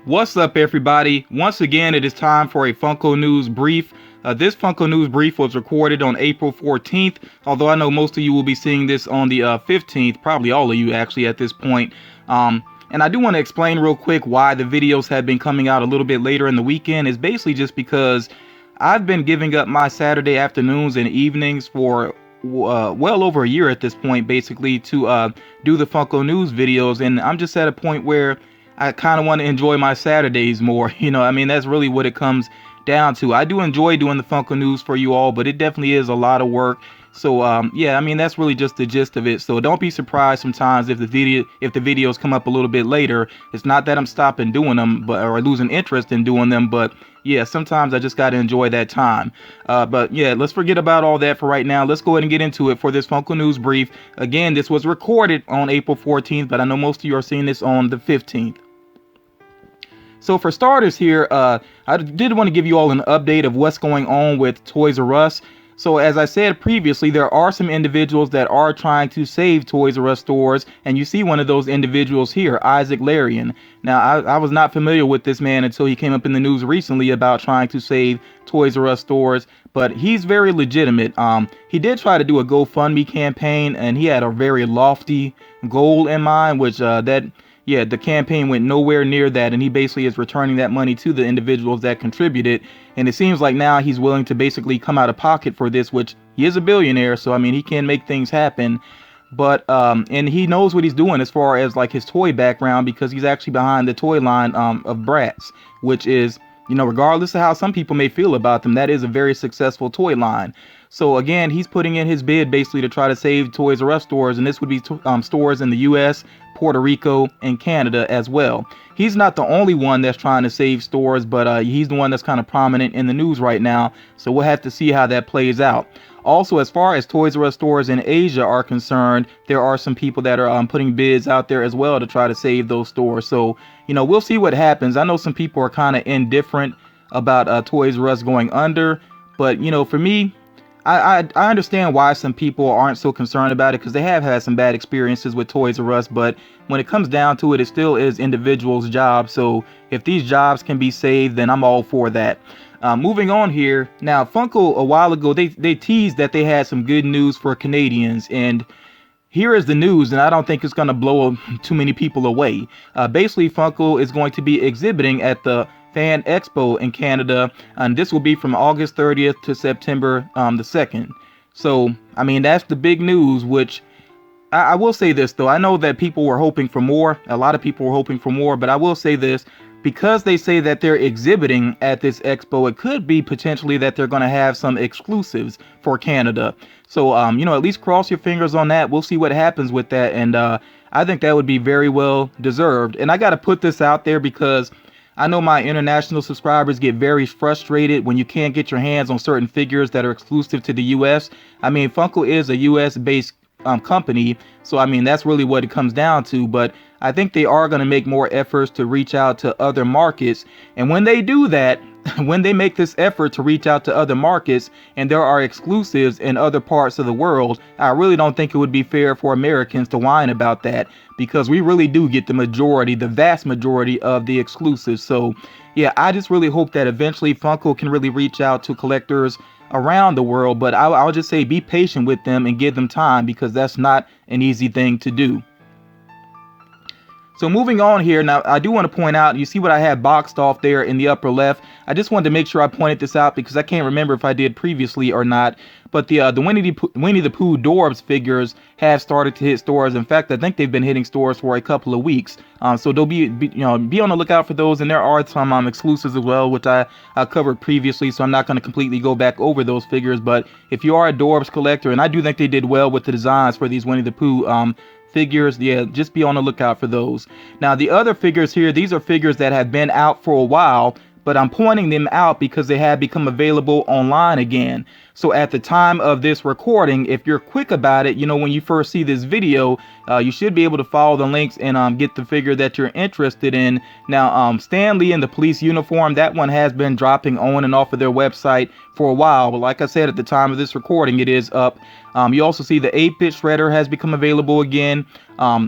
What's up, everybody? Once again, it is time for a Funko News Brief. This Funko News Brief was recorded on April 14th, although I know most of you will be seeing this on the 15th, probably all of you actually at this point. And I do want to explain real quick why the videos have been coming out a little bit later in the weekend. It's basically just because I've been giving up my Saturday afternoons and evenings for well over a year at this point, basically, to do the Funko News videos, and I'm just at a point where I kind of want to enjoy my Saturdays more. I mean, that's really what it comes down to. I do enjoy doing the Funko News for you all, but it definitely is a lot of work. So yeah, I mean, that's really just the gist of it. So don't be surprised sometimes if the videos come up a little bit later. It's not that I'm stopping doing them, or losing interest in doing them, but yeah, sometimes I just got to enjoy that time. But yeah, let's forget about all that for right now. Let's go ahead and get into it for this Funko News Brief. Again, this was recorded on April 14th, but I know most of you are seeing this on the 15th. So for starters here, I did want to give you all an update of what's going on with Toys R Us. So as I said previously, there are some individuals that are trying to save Toys R Us stores, and you see one of those individuals here, Isaac Larian. Now, I was not familiar with this man until he came up in the news recently about trying to save Toys R Us stores, but he's very legitimate. He did try to do a GoFundMe campaign, and he had a very lofty goal in mind, which the campaign went nowhere near that, and he basically is returning that money to the individuals that contributed. And it seems like now he's willing to basically come out of pocket for this, which he is a billionaire, so I mean, he can make things happen. But and he knows what he's doing as far as like his toy background, because he's actually behind the toy line of Bratz, which is, regardless of how some people may feel about them, that is a very successful toy line. So again, he's putting in his bid basically to try to save Toys R Us stores, and this would be stores in the US, Puerto Rico, and Canada as well. He's not the only one that's trying to save stores, but he's the one that's kind of prominent in the news right now. So we'll have to see how that plays out. Also, as far as Toys R Us stores in Asia are concerned, there are some people that are putting bids out there as well to try to save those stores. So, we'll see what happens. I know some people are kind of indifferent about Toys R Us going under, but, for me, I understand why some people aren't so concerned about it, because they have had some bad experiences with Toys R Us, but when it comes down to it, it still is individuals' jobs. So if these jobs can be saved, then I'm all for that. Moving on here. Now, Funko, a while ago, they teased that they had some good news for Canadians, and here is the news, and I don't think it's going to blow too many people away. Basically, Funko is going to be exhibiting at the Fan Expo in Canada, and this will be from August 30th to September the 2nd. So, I mean, that's the big news, which I will say this, though. I know that people were hoping for more. A lot of people were hoping for more, but I will say this. Because they say that they're exhibiting at this expo, it could be potentially that they're going to have some exclusives for Canada. So, at least cross your fingers on that. We'll see what happens with that. And I think that would be very well deserved. And I got to put this out there because I know my international subscribers get very frustrated when you can't get your hands on certain figures that are exclusive to the US. I mean, Funko is a US based company, so I mean, that's really what it comes down to. But I think they are going to make more efforts to reach out to other markets, and when they do that, when they make this effort to reach out to other markets and there are exclusives in other parts of the world, I really don't think it would be fair for Americans to whine about that, because we really do get the vast majority of the exclusives. So yeah, I just really hope that eventually Funko can really reach out to collectors around the world, but I'll just say be patient with them and give them time, because that's not an easy thing to do. So moving on here, now I do want to point out, you see what I have boxed off there in the upper left. I just wanted to make sure I pointed this out because I can't remember if I did previously or not. But the Winnie the Pooh Dorbs figures have started to hit stores. In fact, I think they've been hitting stores for a couple of weeks. So they'll be on the lookout for those. And there are some exclusives as well, which I covered previously. So I'm not going to completely go back over those figures. But if you are a Dorbs collector, and I do think they did well with the designs for these Winnie the Pooh figures, yeah, just be on the lookout for those. Now, the other figures here, these are figures that have been out for a while, but I'm pointing them out because they have become available online again. So at the time of this recording, if you're quick about it, when you first see this video, you should be able to follow the links and get the figure that you're interested in. Now, Stan Lee in the police uniform, that one has been dropping on and off of their website for a while. But like I said, at the time of this recording, it is up. You also see the 8-bit shredder has become available again.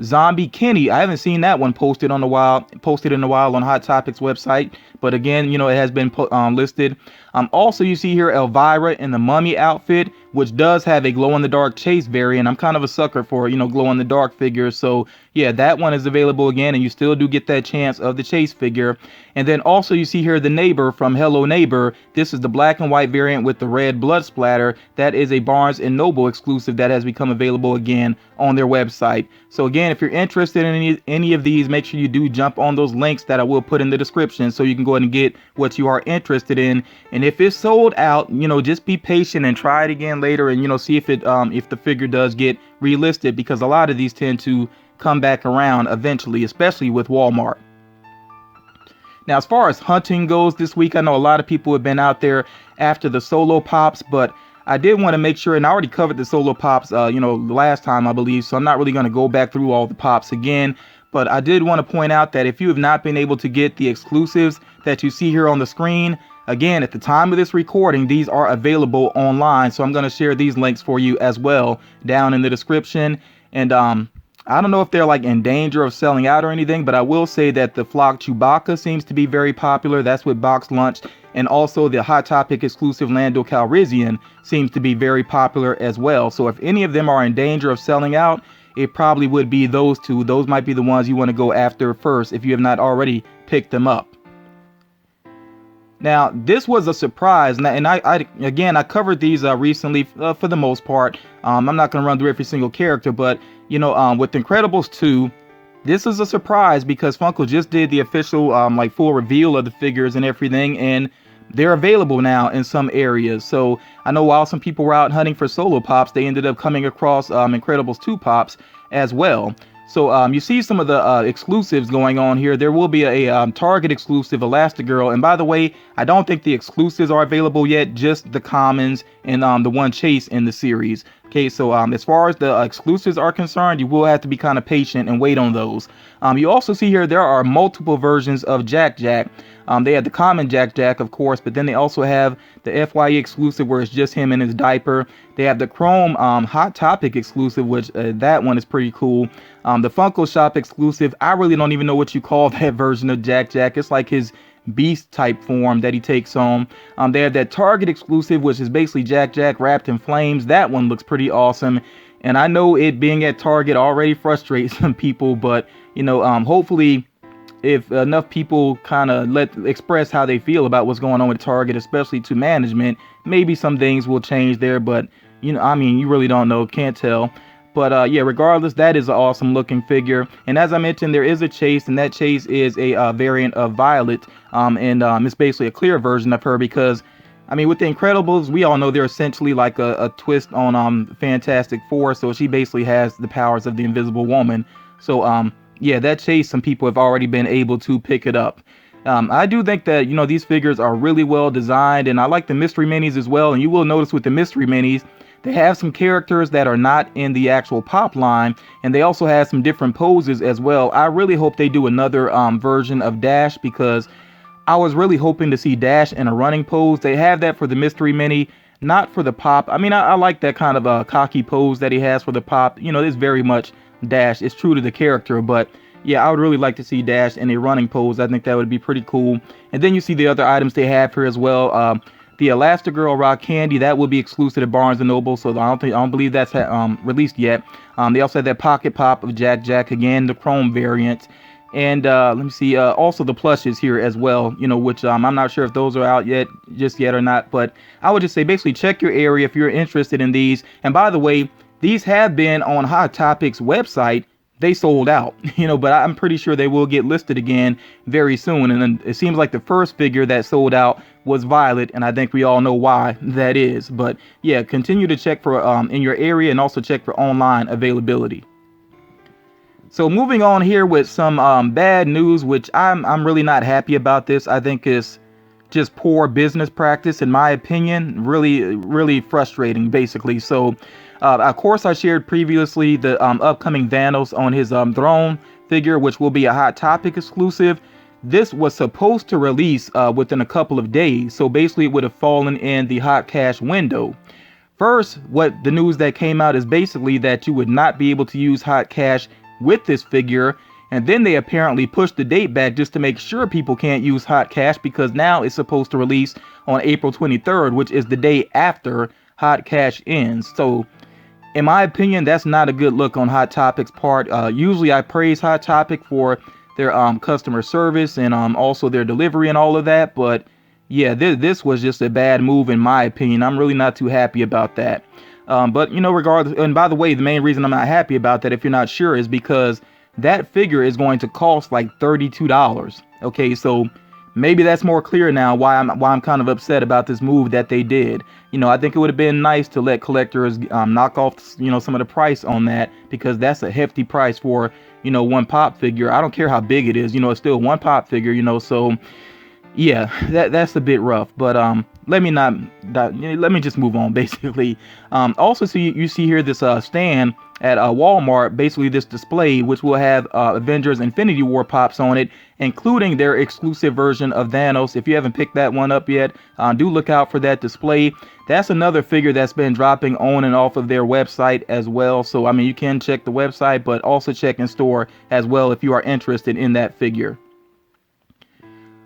Zombie Kenny, I haven't seen that one posted in a while on Hot Topics website, but again, it has been listed. Also, you see here Elvira in the mummy outfit, which does have a glow-in-the-dark chase variant. I'm kind of a sucker for glow-in-the-dark figures, so yeah, that one is available again, and you still do get that chance of the chase figure. And then also you see here the neighbor from Hello Neighbor. This is the black and white variant with the red blood splatter. That is a Barnes & Noble exclusive that has become available again on their website. So again, if you're interested in any of these, make sure you do jump on those links that I will put in the description so you can go ahead and get what you are interested in. And if it's sold out, just be patient and try it again later and see if the figure does get relisted, because a lot of these tend to come back around eventually, especially with Walmart. Now, as far as hunting goes this week, I know a lot of people have been out there after the solo pops, but I did want to make sure, and I already covered the solo pops, last time, I believe, so I'm not really going to go back through all the pops again. But I did want to point out that if you have not been able to get the exclusives that you see here on the screen, again, at the time of this recording, these are available online. So I'm going to share these links for you as well down in the description. And I don't know if they're like in danger of selling out or anything, but I will say that the Flocked Chewbacca seems to be very popular. That's what box launched. And also the Hot Topic exclusive Lando Calrissian seems to be very popular as well. So if any of them are in danger of selling out, it probably would be those two. Those might be the ones you want to go after first if you have not already picked them up. Now, this was a surprise, and I covered these recently for the most part. I'm not going to run through every single character, but with Incredibles 2, this is a surprise because Funko just did the official full reveal of the figures and everything, and they're available now in some areas. So I know while some people were out hunting for solo pops, they ended up coming across Incredibles 2 pops as well. So you see some of the exclusives going on here. There will be a Target exclusive Elastigirl. And by the way, I don't think the exclusives are available yet, just the commons and the one chase in the series. Okay, so as far as the exclusives are concerned, you will have to be kind of patient and wait on those. You also see here there are multiple versions of Jack Jack. They have the common Jack Jack, of course, but then they also have the FYE exclusive where it's just him in his diaper. They have the Chrome Hot Topic exclusive, which that one is pretty cool. The Funko Shop exclusive, I really don't even know what you call that version of Jack Jack. It's like his beast type form that he takes on. They have that Target exclusive, which is basically Jack Jack wrapped in flames. That one looks pretty awesome. And I know it being at Target already frustrates some people, but hopefully if enough people kind of express how they feel about what's going on with Target, especially to management, maybe some things will change there. But you really don't know, can't tell. But yeah, regardless, that is an awesome looking figure. And as I mentioned, there is a chase, and that chase is a variant of Violet. And it's basically a clear version of her because, with the Incredibles, we all know they're essentially like a twist on Fantastic Four. So she basically has the powers of the Invisible Woman. So yeah, that chase, some people have already been able to pick it up. I do think that, these figures are really well designed, and I like the mystery minis as well. And you will notice with the mystery minis, they have some characters that are not in the actual pop line, and they also have some different poses as well. I really hope they do another version of Dash, because I was really hoping to see Dash in a running pose. They have that for the mystery mini, not for the pop. I like that kind of cocky pose that he has for the pop. It's very much Dash. It's true to the character, but yeah, I would really like to see Dash in a running pose. I think that would be pretty cool. And then you see the other items they have here as well. The Elastigirl Rock Candy, that will be exclusive to Barnes & Noble, so I don't believe that's released yet. They also have that Pocket Pop of Jack Jack, again, the Chrome variant. And let me see, also the plushes here as well, which I'm not sure if those are out just yet or not. But I would just say basically check your area if you're interested in these. And by the way, these have been on Hot Topics website. They sold out, but I'm pretty sure they will get listed again very soon. And then it seems like the first figure that sold out was Violet, and I think we all know why that is. But yeah, continue to check for in your area, and also check for online availability. So moving on here with some bad news, which I'm really not happy about this. I think it's just poor business practice, in my opinion. Really frustrating, basically. So, of course, I shared previously the upcoming Thanos on his throne figure, which will be a Hot Topic exclusive. This was supposed to release within a couple of days, so basically it would have fallen in the hot cash window. First, what the news that came out is basically that you would not be able to use hot cash with this figure, and then they apparently pushed the date back just to make sure people can't use hot cash, because now it's supposed to release on April 23rd, which is the day after hot cash ends. So in my opinion, that's not a good look on Hot Topic's part. Usually I praise Hot Topic for their customer service and also their delivery and all of that, but yeah, this was just a bad move in my opinion. I'm really not too happy about that. But you know, regardless, and by the way, the main reason I'm not happy about that, if you're not sure, is because that figure is going to cost like $32. Okay, so maybe that's more clear now why I'm kind of upset about this move that they did. You know, I think it would have been nice to let collectors knock off, you know, some of the price on that, because that's a hefty price for, you know, one pop figure. I don't care how big it is, you know, it's still one pop figure, you know. So yeah, that's a bit rough, but let me just move on, basically. Also, so you see here this stand at Walmart, basically this display, which will have Avengers Infinity War pops on it, including their exclusive version of Thanos. If you haven't picked that one up yet, do look out for that display. That's another figure that's been dropping on and off of their website as well. So I mean, you can check the website, but also check in store as well if you are interested in that figure.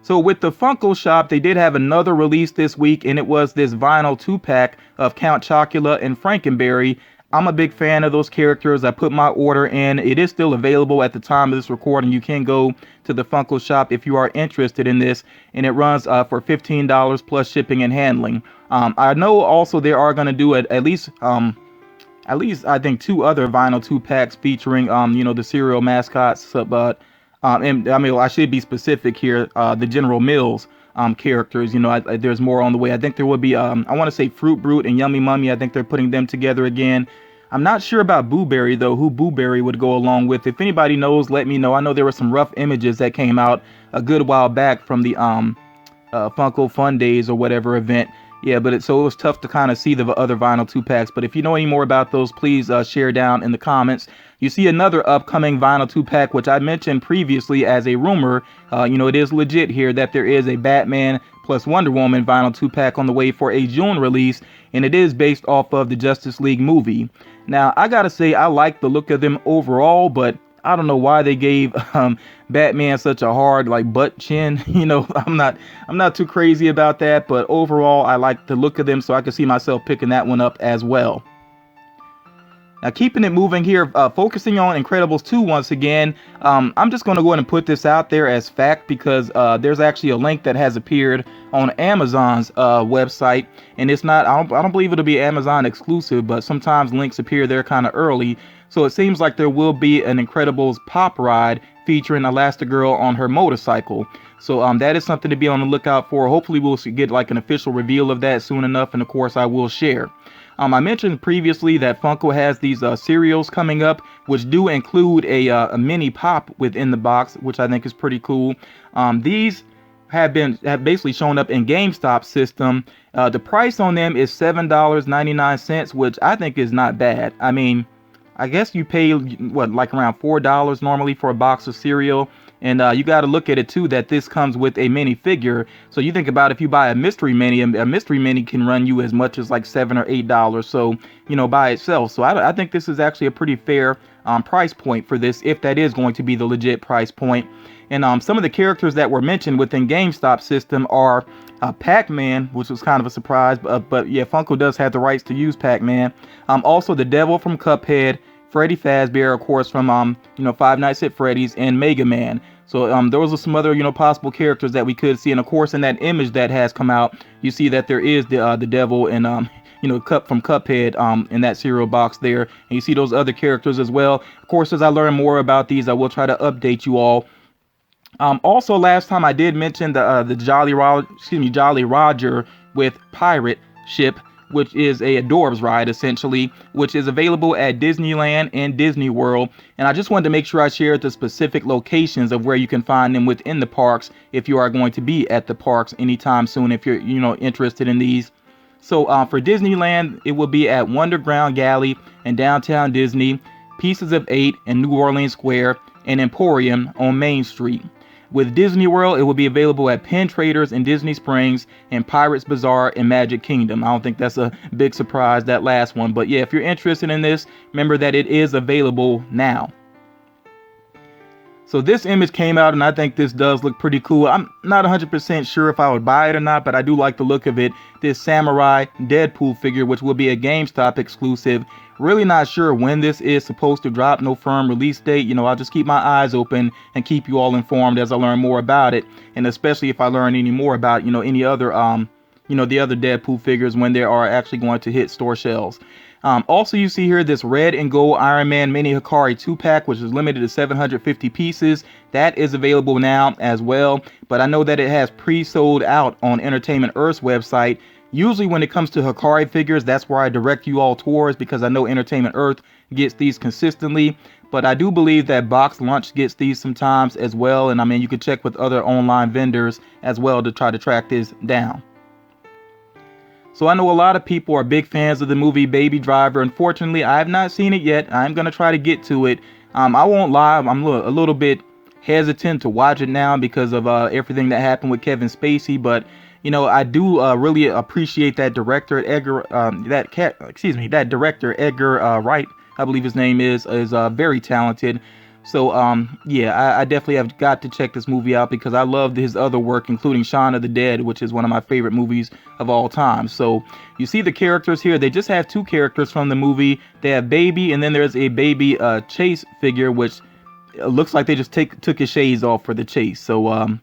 So with the Funko Shop, they did have another release this week, and it was this vinyl 2-pack of Count Chocula and Frankenberry. I'm a big fan of those characters. I put my order in. It is still available at the time of this recording. You can go to the Funko Shop if you are interested in this, and it runs for $15 plus shipping and handling. I know also they are going to do at least I think 2 other vinyl 2-packs featuring you know, the cereal mascots, but and I mean, I should be specific here, the General Mills characters. You know, there's more on the way. I think there will be I want to say Fruit Brute and Yummy Mummy. I think they're putting them together again. I'm not sure about Boo Berry though, who Boo Berry would go along with. If anybody knows, let me know. I know there were some rough images that came out a good while back from the Funko Fun Days or whatever event. Yeah, but so it was tough to kind of see the other vinyl 2-packs. But if you know any more about those, please share down in the comments. You see another upcoming vinyl 2-pack, which I mentioned previously as a rumor. You know, it is legit here that there is a Batman plus Wonder Woman vinyl 2-pack on the way for a June release, and it is based off of the Justice League movie. Now, I gotta say, I like the look of them overall, but I don't know why they gave Batman such a hard like butt chin. You know, I'm not too crazy about that, but overall I like the look of them, so I can see myself picking that one up as well. Now, keeping it moving here, focusing on Incredibles 2 once again. I'm just going to go ahead and put this out there as fact, because there's actually a link that has appeared on Amazon's website, and it's not, I don't believe it'll be Amazon exclusive, but sometimes links appear there kind of early. So it seems like there will be an Incredibles pop ride featuring Elastigirl on her motorcycle. So that is something to be on the lookout for. Hopefully we'll get like an official reveal of that soon enough, and of course I will share. I mentioned previously that Funko has these cereals coming up, which do include a mini pop within the box, which I think is pretty cool. These have basically shown up in GameStop system. The price on them is $7.99, which I think is not bad. I mean, I guess you pay what, like around $4 normally for a box of cereal. And you got to look at it too that this comes with a mini figure. So you think about if you buy a mystery mini, a mystery mini can run you as much as like $7 or $8. So, you know, by itself. So I think this is actually a pretty fair price point for this, if that is going to be the legit price point. And some of the characters that were mentioned within GameStop system are Pac-Man, which was kind of a surprise, but yeah, Funko does have the rights to use Pac-Man. Also the Devil from Cuphead, Freddy Fazbear, of course, from you know, Five Nights at Freddy's, and Mega Man. So those are some other, you know, possible characters that we could see. And of course, in that image that has come out, you see that there is the Devil and you know, from Cuphead in that cereal box there, and you see those other characters as well. Of course, as I learn more about these, I will try to update you all. Also, last time I did mention the Jolly Roger with pirate ship. which is a Adorbs ride essentially, which is available at Disneyland and Disney World. And I just wanted to make sure I shared the specific locations of where you can find them within the parks if you are going to be at the parks anytime soon, if you're, interested in these. So for Disneyland, it will be at Wonderground Galley in downtown Disney, Pieces of 8 in New Orleans Square, and Emporium on Main Street. With Disney World, it will be available at Penn Traders in Disney Springs and Pirates Bazaar in Magic Kingdom. I don't think that's a big surprise, that last one. But yeah, if you're interested in this, remember that it is available now. So this image came out, and I think this does look pretty cool. I'm not 100% sure if I would buy it or not, but I do like the look of it. This Samurai Deadpool figure, which will be a GameStop exclusive. Really not sure when this is supposed to drop. No firm release date. I'll just keep my eyes open and keep you all informed as I learn more about it. And especially if I learn any more about, any other, the other Deadpool figures when they are actually going to hit store shelves. Also, you see here this red and gold Iron Man Mini Hikari 2-pack, which is limited to 750 pieces. That is available now as well, but I know that it has pre-sold out on Entertainment Earth's website. Usually when it comes to Hikari figures, that's where I direct you all towards, because I know Entertainment Earth gets these consistently. But I do believe that Box Lunch gets these sometimes as well, and I mean, you can check with other online vendors as well to try to track this down. So I know a lot of people are big fans of the movie Baby Driver. Unfortunately, I have not seen it yet. I'm going to try to get to it. I won't lie, I'm a little bit hesitant to watch it now because of everything that happened with Kevin Spacey. But, I do really appreciate that director, that director, Edgar Wright, I believe his name is very talented. So, yeah, I definitely have got to check this movie out because I loved his other work, including Shaun of the Dead, which is one of my favorite movies of all time. So, you see the characters here. They just have two characters from the movie. They have Baby, and then there's a Baby Chase figure, which looks like they just took his shades off for the chase. So,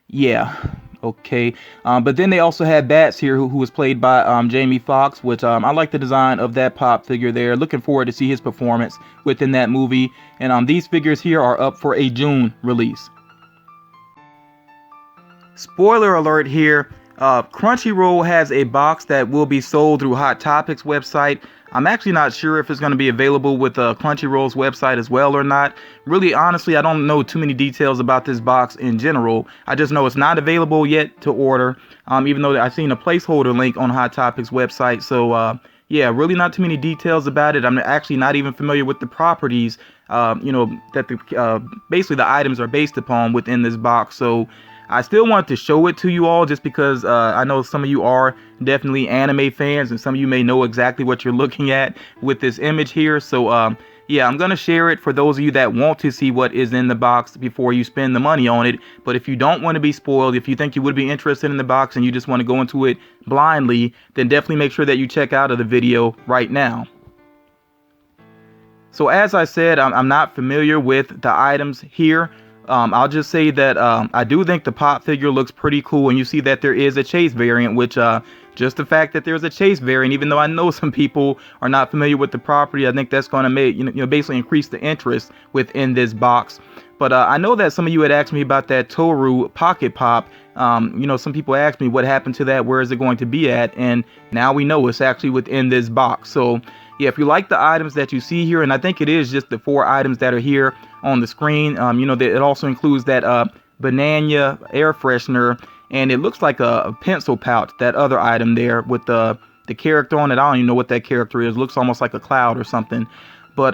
yeah. Okay, but then they also had Bats here, who was played by Jamie Foxx, which I like the design of that pop figure there. Looking forward to see his performance within that movie. And these figures here are up for a June release. Spoiler alert here, Crunchyroll has a box that will be sold through Hot Topics website. I'm actually not sure if it's going to be available with Crunchyroll's website as well or not. Really, honestly, I don't know too many details about this box in general. I just know it's not available yet to order, even though I've seen a placeholder link on Hot Topics website. So, yeah, really not too many details about it. I'm actually not even familiar with the properties, that basically the items are based upon within this box. So, I still want to show it to you all just because I know some of you are definitely anime fans and some of you may know exactly what you're looking at with this image here. So, yeah, I'm going to share it for those of you that want to see what is in the box before you spend the money on it. But if you don't want to be spoiled, if you think you would be interested in the box and you just want to go into it blindly, then definitely make sure that you check out of the video right now. So as I said, I'm not familiar with the items here. I'll just say that I do think the pop figure looks pretty cool, and you see that there is a Chase variant, which just the fact that there's a Chase variant, even though I know some people are not familiar with the property, I think that's going to make basically increase the interest within this box. But I know that some of you had asked me about that Toru Pocket Pop. Some people asked me what happened to that, where is it going to be at, and now we know it's actually within this box. So yeah, if you like the items that you see here, and I think it is just the 4 items that are here on the screen, it also includes that banana air freshener, and it looks like a pencil pouch, that other item there with the character on it. I don't even know what that character is. It looks almost like a cloud or something. But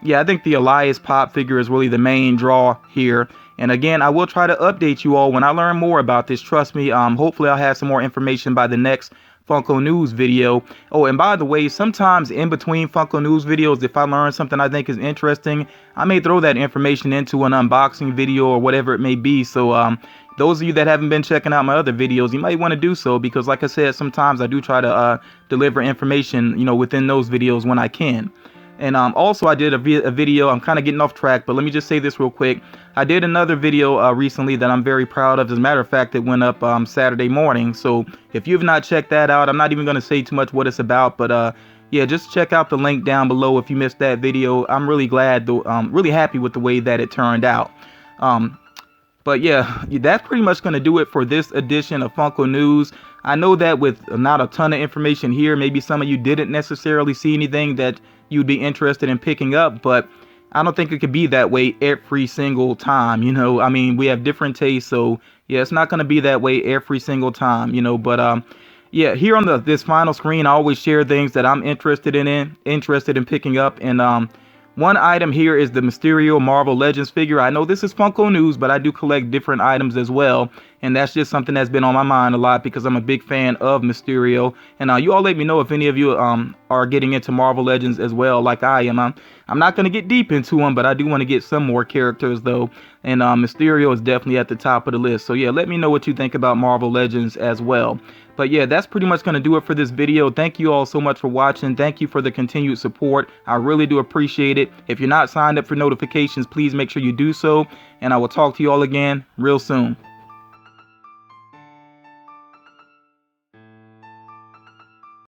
yeah, I think the Elias pop figure is really the main draw here. And again, I will try to update you all when I learn more about this. Trust me, hopefully I'll have some more information by the next Funko News video. Oh, and by the way, sometimes in between Funko News videos, if I learn something I think is interesting, I may throw that information into an unboxing video or whatever it may be. So those of you that haven't been checking out my other videos, you might want to do so, because like I said, sometimes I do try to deliver information, within those videos when I can. And also I did a video, I'm kind of getting off track, but let me just say this real quick. I did another video recently that I'm very proud of. As a matter of fact, it went up Saturday morning. So if you've not checked that out, I'm not even going to say too much what it's about, but yeah, just check out the link down below if you missed that video. I'm really glad, really happy with the way that it turned out. But yeah, that's pretty much going to do it for this edition of Funko News. I know that with not a ton of information here, maybe some of you didn't necessarily see anything that you'd be interested in picking up, but I don't think it could be that way every single time, you know. I mean, we have different tastes, so yeah, it's not going to be that way every single time, you know. But yeah, here on this final screen, I always share things that I'm interested in picking up. And one item here is the Mysterio Marvel Legends figure. I know this is Funko News, but I do collect different items as well. And that's just something that's been on my mind a lot because I'm a big fan of Mysterio. And you all let me know if any of you are getting into Marvel Legends as well, like I am. I'm not going to get deep into them, but I do want to get some more characters, though. And Mysterio is definitely at the top of the list. So yeah, let me know what you think about Marvel Legends as well. But yeah, that's pretty much going to do it for this video. Thank you all so much for watching. Thank you for the continued support. I really do appreciate it. If you're not signed up for notifications, please make sure you do so. And I will talk to you all again real soon.